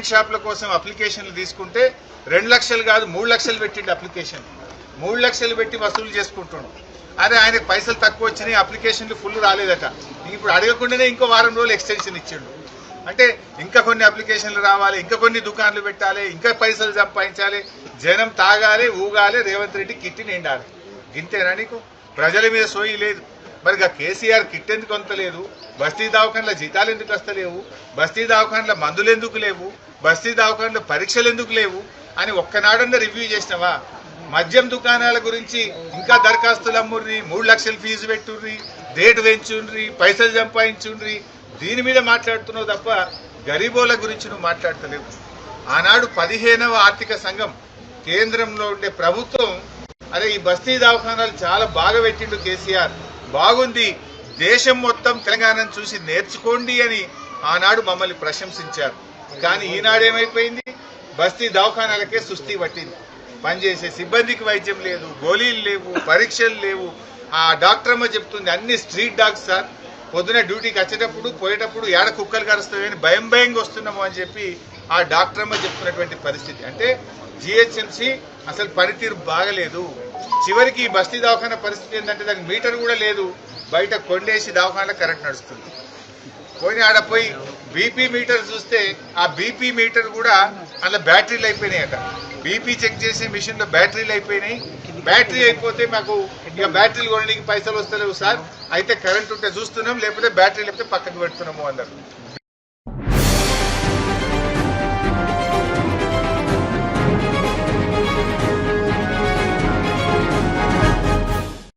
Wine షాప్ల కోసం అప్లికేషన్లు తీసుకుంటే 2 లక్షలు కాదు 3 లక్షలు పెట్టిండు అప్లికేషన్. 3 లక్షలు పెట్టి వసూలు చేసుకుంటుండు. అరే ఆయనకు పైసలు తక్కువ వచ్చినాయి, అప్లికేషన్లు ఫుల్ రాలేదట. ఇప్పుడు అడగకుండానే ఇంకో వారం రోజులు ఎక్స్టెన్షన్ ఇచ్చిండు. అంటే ఇంకా కొన్ని అప్లికేషన్లు రావాలి, ఇంకా కొన్ని దుకాణాలు పెట్టాలి, ఇంకా పైసలు సంపాదించాలి, జనం తాగాలి, ఊగాలి, రేవంత్ రెడ్డి కిట్టి నిండాలి. ఇంతేనా నీకు? ప్రజల మీద సోయి లేదు. మరి కేసీఆర్ కిట్ ఎందుకు అంతలేదు? బస్తీ దవాఖాన్ల జీతాలు ఎందుకు వస్తలేవు? బస్తీ దవాఖాన్ల మందులు ఎందుకు లేవు? బస్తీ దవాఖాన్ల పరీక్షలు ఎందుకు లేవు అని ఒక్కనాడన్నా రివ్యూ చేసినావా? మద్యం దుకాణాల గురించి ఇంకా దరఖాస్తులు అమ్ముర్రి, 3 లక్షలు ఫీజు పెట్టుర్రి, రేటు పెంచుండ్రి, పైసలు సంపాదించుండ్రి, దీని మీద మాట్లాడుతున్నావు తప్ప గరీబోల గురించి నువ్వు మాట్లాడతలేవు. ఆనాడు 15వ ఆర్థిక సంఘం కేంద్రంలో ఉండే ప్రభుత్వం అరే ఈ బస్తీ దవాఖానాలు చాలా బాగా పెట్టిండు కేసీఆర్, బాగుంది, దేశం మొత్తం తెలంగాణను చూసి నేర్చుకోండి అని ఆనాడు మమ్మల్ని ప్రశంసించారు. కానీ ఈనాడేమైపోయింది? బస్తీ దవాఖానాలకే సుస్థి పట్టింది. పనిచేసే సిబ్బందికి వైద్యం లేదు, గోళీలు లేవు, పరీక్షలు లేవు. ఆ డాక్టర్ అమ్మ చెప్తుంది అన్ని స్ట్రీట్ డాగ్స్ సార్, పొద్దున డ్యూటీకి వచ్చేటప్పుడు పోయేటప్పుడు ఏడ కుక్కలు కరుస్తాయని భయంగా వస్తున్నాము అని చెప్పి ఆ డాక్టర్ అమ్మ చెప్తున్నటువంటి పరిస్థితి. అంటే జిహెచ్ఎంసీ అసలు పనితీరు బాగలేదు. చివరికి బస్తీ దవాఖాన పరిస్థితి ఏంటంటే దానికి మీటర్ కూడా లేదు, బయట కొండేసి దవాఖానలో కరెంట్ నడుస్తుంది. పోయిన ఆడ పోయి బీపీ మీటర్ చూస్తే ఆ బీపీ మీటర్ కూడా అందులో బ్యాటరీలు అయిపోయినాయట. బీపీ చెక్ చేసే మిషన్లో బ్యాటరీలు అయిపోయినాయి. బ్యాటరీ అయిపోతే మాకు ఇక బ్యాటరీలు కొనడానికి పైసలు వస్తలేవు సార్, అయితే కరెంట్ ఉంటే చూస్తున్నాం, లేకపోతే బ్యాటరీ లేకపోతే పక్కకు పెడుతున్నాము అన్నారు.